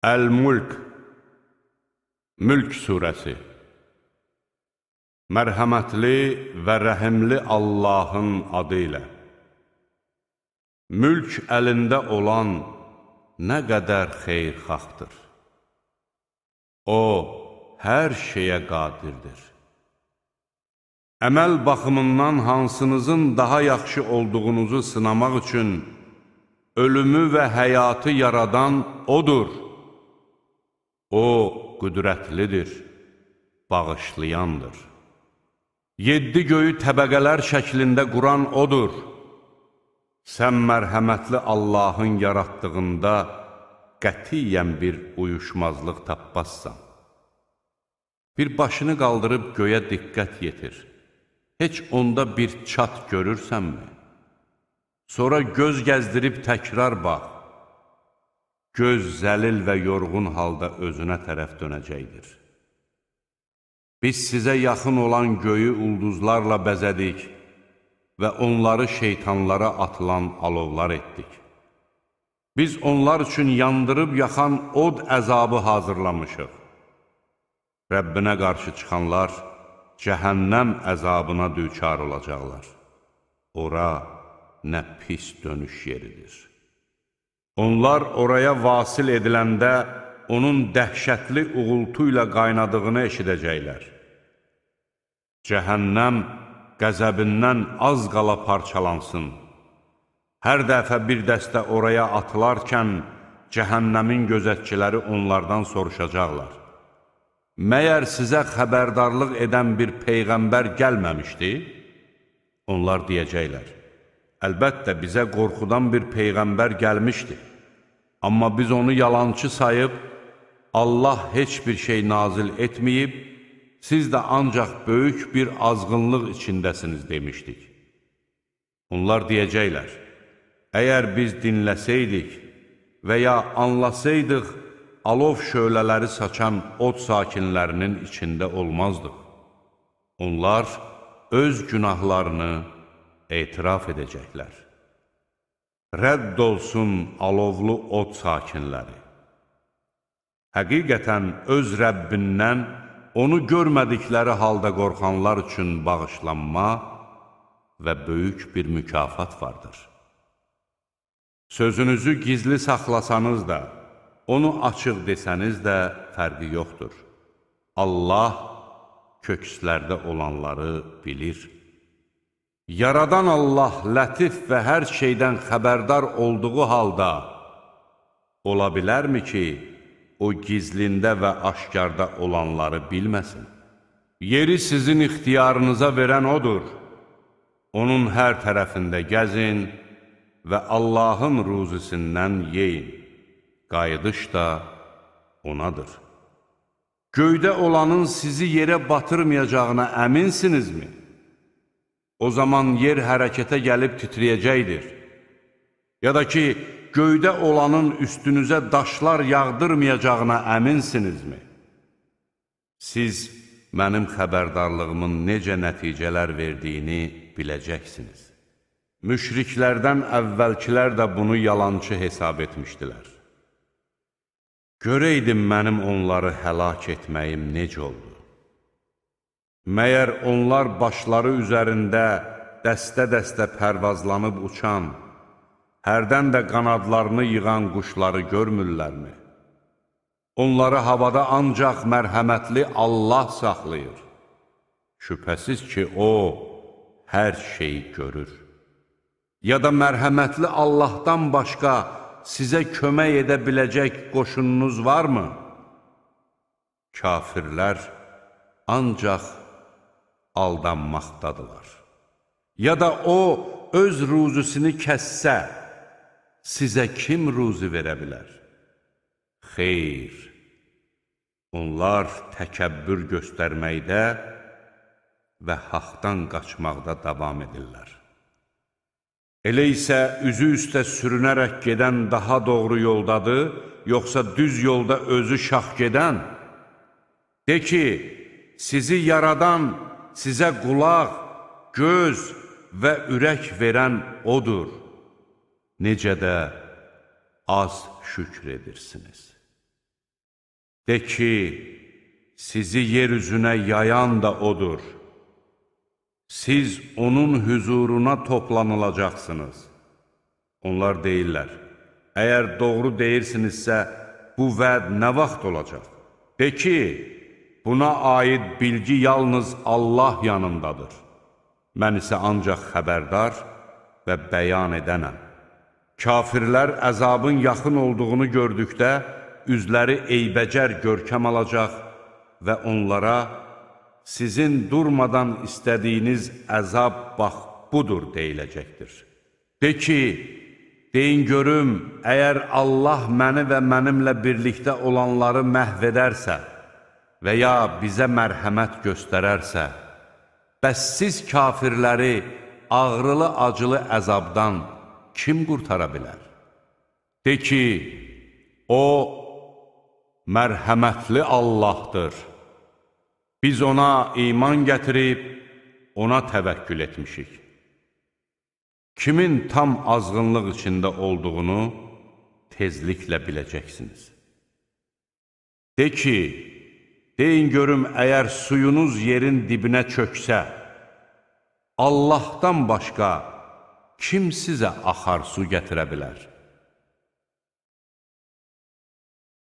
Əl-Mulk, Mülk surəsi. Mərhəmətli və rəhimli Allahın adı ilə. Mülk əlində olan nə qədər xeyirxahtır. O, hər şeyə qadirdir. Əməl baxımından hansınızın daha yaxşı olduğunuzu sınamaq üçün ölümü və həyatı yaradan O'dur. O, qüdrətlidir, bağışlayandır. 7 göyü təbəqələr şəklində quran O'dur. Sən mərhəmətli Allahın yaratdığında qətiyyən bir uyuşmazlıq tapmazsan. Bir başını qaldırıb göyə diqqət yetir. Heç onda bir çat görürsənmi? Sonra göz gəzdirib təkrar bax. Göz zəlil və yorğun halda özünə tərəf dönəcəkdir. Biz sizə yaxın olan göyü ulduzlarla bəzədik və onları şeytanlara atılan alovlar etdik. Biz onlar üçün yandırıb yaxan od əzabı hazırlamışıq. Rəbbinə qarşı çıxanlar cəhənnəm əzabına düçar olacaqlar. Ora nə pis dönüş yeridir. Onlar oraya vasil ediləndə onun dəhşətli uğultu ilə qaynadığını eşidəcəklər. Cəhənnəm qəzəbindən az qala parçalansın. Hər dəfə bir dəstə oraya atılarkən cəhənnəmin gözətçiləri onlardan soruşacaqlar. Məyər sizə xəbərdarlıq edən bir peyğəmbər gəlməmişdi? Onlar deyəcəklər. Əlbəttə, bizə qorxudan bir peyğəmbər gəlmişdi. Amma biz onu yalançı sayıb, Allah heç bir şey nazil etməyib, siz də ancaq böyük bir azğınlıq içindəsiniz demişdik. Onlar deyəcəklər, əgər biz dinləsəydik və ya anlasaydıq, alov şölələri saçan od sakinlərinin içində olmazdıq. Onlar öz günahlarını etiraf edəcəklər. Rədd olsun alovlu od sakinləri. Həqiqətən öz Rəbbindən onu görmədikləri halda qorxanlar üçün bağışlanma və böyük bir mükafat vardır. Sözünüzü gizli saxlasanız da, onu açıq desəniz də fərqi yoxdur. Allah kökslərdə olanları bilir. Yaradan Allah lətif və hər şeydən xəbərdar olduğu halda ola bilərmi ki, o gizlində və aşkarda olanları bilməsin? Yeri sizin ixtiyarınıza verən O'dur. Onun hər tərəfində gəzin və Allahın ruzisindən yeyin. Qayıdış da O'nadır. Göydə olanın sizi yerə batırmayacağına əminsinizmi? O zaman yer hərəkətə gəlib titriyəcəkdir. Ya da ki, göydə olanın üstünüzə daşlar yağdırmayacağına əminsinizmi? Siz mənim xəbərdarlığımın necə nəticələr verdiyini biləcəksiniz. Müşriklərdən əvvəlkilər də bunu yalançı hesab etmişdilər. Görəydim mənim onları həlak etməyim necə oldu? Məyər onlar başları üzərində dəstə-dəstə pərvazlanıb uçan, hərdən də qanadlarını yığan quşları görmürlərmi? Onları havada ancaq mərhəmətli Allah saxlayır. Şübhəsiz ki, O hər şeyi görür. Ya da mərhəmətli Allahdan başqa sizə kömək edə biləcək qoşununuz varmı? Kafirlər ancaq aldanmaqdadılar. Ya da O öz ruzusunu kəssə, sizə kim ruzi verə bilər? Xeyr, onlar təkəbbür göstərməkdə və haqdan qaçmaqda davam edirlər. Elə isə üzü üstə sürünərək gedən daha doğru yoldadır, yoxsa düz yolda özü şax gedən? De ki, sizi yaradan, sizə qulaq, göz və ürək verən O'dur. Necə də az şükr edirsiniz. De ki, sizi yer üzünə yayan da odur. Siz onun hüzuruna toplanılacaqsınız. Onlar deyirlər, əgər doğru deyirsinizsə, bu vəd nə vaxt olacaq? De ki, buna aid bilgi yalnız Allah yanındadır. Mən isə ancaq xəbərdar və bəyan edənəm. Kafirlər əzabın yaxın olduğunu gördükdə, üzləri eybəcər görkəm alacaq və onlara, sizin durmadan istədiyiniz əzab bax budur deyiləcəkdir. De ki, deyin görüm, əgər Allah məni və mənimlə birlikdə olanları məhv edərsə və ya bizə mərhəmət göstərərsə, bəs siz kafirləri ağrılı-acılı əzabdan kim qurtara bilər? De ki, o mərhəmətli Allahdır. Biz ona iman gətirib, ona təvəkkül etmişik. Kimin tam azğınlıq içində olduğunu tezliklə biləcəksiniz. De ki, deyin görüm, əgər suyunuz yerin dibinə çöksə, Allahdan başqa kim sizə axar su gətirə bilər?